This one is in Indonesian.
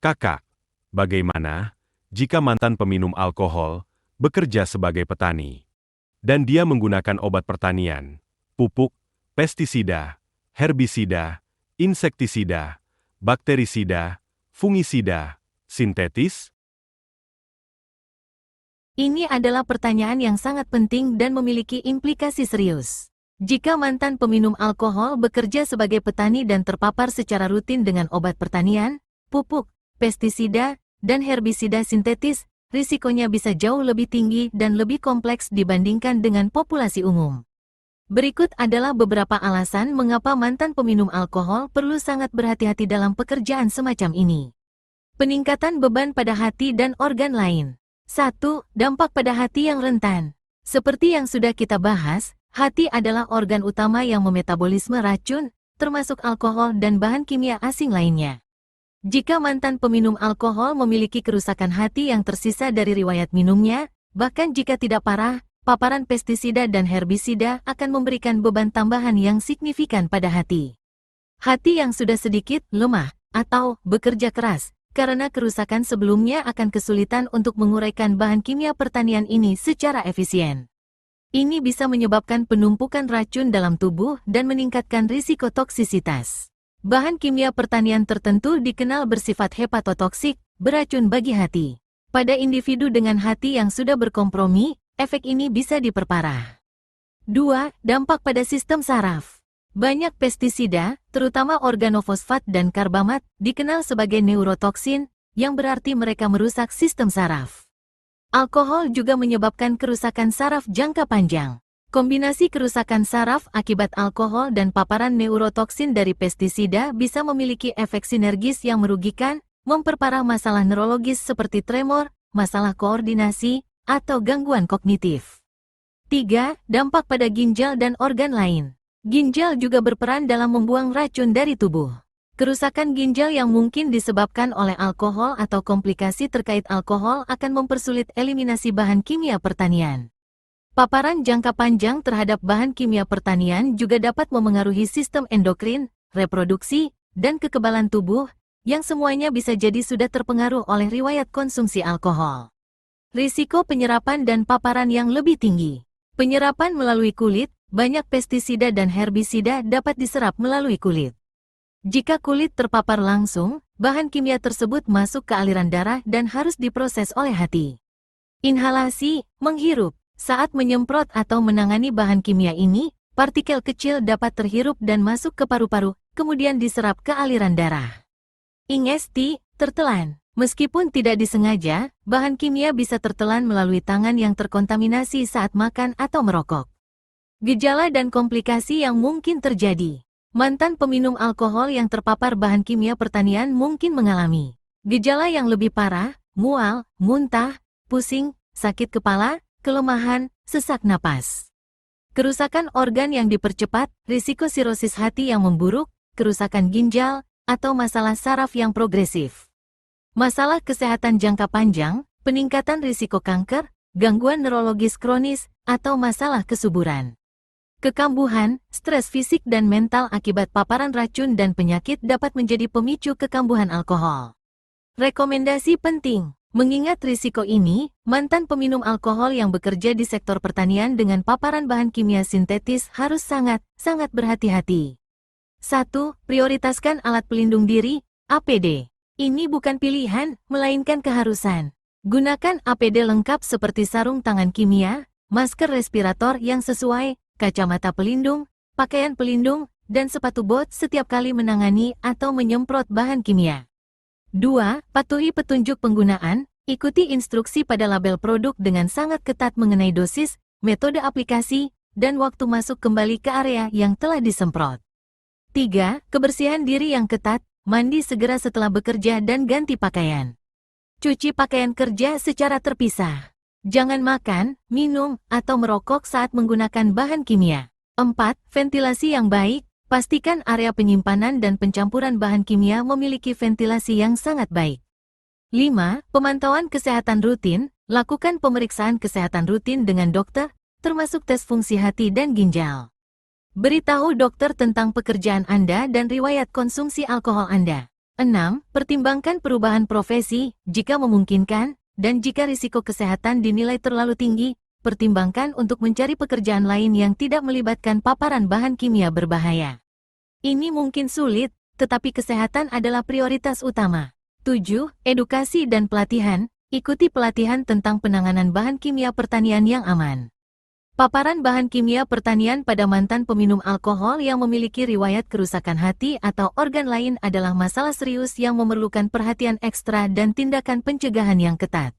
Kakak, bagaimana jika mantan peminum alkohol bekerja sebagai petani? Dan dia menggunakan obat pertanian, pupuk, pestisida, herbisida, insektisida, bakterisida, fungisida, sintetis? Ini adalah pertanyaan yang sangat penting dan memiliki implikasi serius. Jika mantan peminum alkohol bekerja sebagai petani dan terpapar secara rutin dengan obat pertanian, pupuk, pestisida, dan herbisida sintetis, risikonya bisa jauh lebih tinggi dan lebih kompleks dibandingkan dengan populasi umum. Berikut adalah beberapa alasan mengapa mantan peminum alkohol perlu sangat berhati-hati dalam pekerjaan semacam ini. Peningkatan beban pada hati dan organ lain. 1. Dampak pada hati yang rentan. Seperti yang sudah kita bahas, hati adalah organ utama yang memetabolisme racun, termasuk alkohol dan bahan kimia asing lainnya. Jika mantan peminum alkohol memiliki kerusakan hati yang tersisa dari riwayat minumnya, bahkan jika tidak parah, paparan pestisida dan herbisida akan memberikan beban tambahan yang signifikan pada hati. Hati yang sudah sedikit lemah atau bekerja keras karena kerusakan sebelumnya akan kesulitan untuk menguraikan bahan kimia pertanian ini secara efisien. Ini bisa menyebabkan penumpukan racun dalam tubuh dan meningkatkan risiko toksisitas. Bahan kimia pertanian tertentu dikenal bersifat hepatotoksik, beracun bagi hati. Pada individu dengan hati yang sudah berkompromi, efek ini bisa diperparah. 2. Dampak pada sistem saraf. Banyak pestisida, terutama organofosfat dan karbamat, dikenal sebagai neurotoksin, yang berarti mereka merusak sistem saraf. Alkohol juga menyebabkan kerusakan saraf jangka panjang. Kombinasi kerusakan saraf akibat alkohol dan paparan neurotoksin dari pestisida bisa memiliki efek sinergis yang merugikan, memperparah masalah neurologis seperti tremor, masalah koordinasi, atau gangguan kognitif. 3. Dampak pada ginjal dan organ lain. Ginjal juga berperan dalam membuang racun dari tubuh. Kerusakan ginjal yang mungkin disebabkan oleh alkohol atau komplikasi terkait alkohol akan mempersulit eliminasi bahan kimia pertanian. Paparan jangka panjang terhadap bahan kimia pertanian juga dapat memengaruhi sistem endokrin, reproduksi, dan kekebalan tubuh, yang semuanya bisa jadi sudah terpengaruh oleh riwayat konsumsi alkohol. Risiko penyerapan dan paparan yang lebih tinggi. Penyerapan melalui kulit, banyak pestisida dan herbisida dapat diserap melalui kulit. Jika kulit terpapar langsung, bahan kimia tersebut masuk ke aliran darah dan harus diproses oleh hati. Inhalasi, menghirup. Saat menyemprot atau menangani bahan kimia ini, partikel kecil dapat terhirup dan masuk ke paru-paru, kemudian diserap ke aliran darah. Ingesti, tertelan. Meskipun tidak disengaja, bahan kimia bisa tertelan melalui tangan yang terkontaminasi saat makan atau merokok. Gejala dan komplikasi yang mungkin terjadi. Mantan peminum alkohol yang terpapar bahan kimia pertanian mungkin mengalami gejala yang lebih parah, mual, muntah, pusing, sakit kepala, kelemahan, sesak napas. Kerusakan organ yang dipercepat, risiko sirosis hati yang memburuk, kerusakan ginjal, atau masalah saraf yang progresif. Masalah kesehatan jangka panjang, peningkatan risiko kanker, gangguan neurologis kronis, atau masalah kesuburan. Kekambuhan, stres fisik dan mental akibat paparan racun dan penyakit dapat menjadi pemicu kekambuhan alkohol. Rekomendasi penting. Mengingat risiko ini, mantan peminum alkohol yang bekerja di sektor pertanian dengan paparan bahan kimia sintetis harus sangat berhati-hati. 1. Prioritaskan alat pelindung diri, APD. Ini bukan pilihan, melainkan keharusan. Gunakan APD lengkap seperti sarung tangan kimia, masker respirator yang sesuai, kacamata pelindung, pakaian pelindung, dan sepatu bot setiap kali menangani atau menyemprot bahan kimia. 2. Patuhi petunjuk penggunaan, ikuti instruksi pada label produk dengan sangat ketat mengenai dosis, metode aplikasi, dan waktu masuk kembali ke area yang telah disemprot. 3. Kebersihan diri yang ketat, mandi segera setelah bekerja dan ganti pakaian. Cuci pakaian kerja secara terpisah. Jangan makan, minum, atau merokok saat menggunakan bahan kimia. 4. Ventilasi yang baik, pastikan area penyimpanan dan pencampuran bahan kimia memiliki ventilasi yang sangat baik. 5. Pemantauan kesehatan rutin, lakukan pemeriksaan kesehatan rutin dengan dokter, termasuk tes fungsi hati dan ginjal. Beritahu dokter tentang pekerjaan Anda dan riwayat konsumsi alkohol Anda. 6. Pertimbangkan perubahan profesi, jika memungkinkan, dan jika risiko kesehatan dinilai terlalu tinggi, pertimbangkan untuk mencari pekerjaan lain yang tidak melibatkan paparan bahan kimia berbahaya. Ini mungkin sulit, tetapi kesehatan adalah prioritas utama. 7. Edukasi dan pelatihan, ikuti pelatihan tentang penanganan bahan kimia pertanian yang aman. Paparan bahan kimia pertanian pada mantan peminum alkohol yang memiliki riwayat kerusakan hati atau organ lain adalah masalah serius yang memerlukan perhatian ekstra dan tindakan pencegahan yang ketat.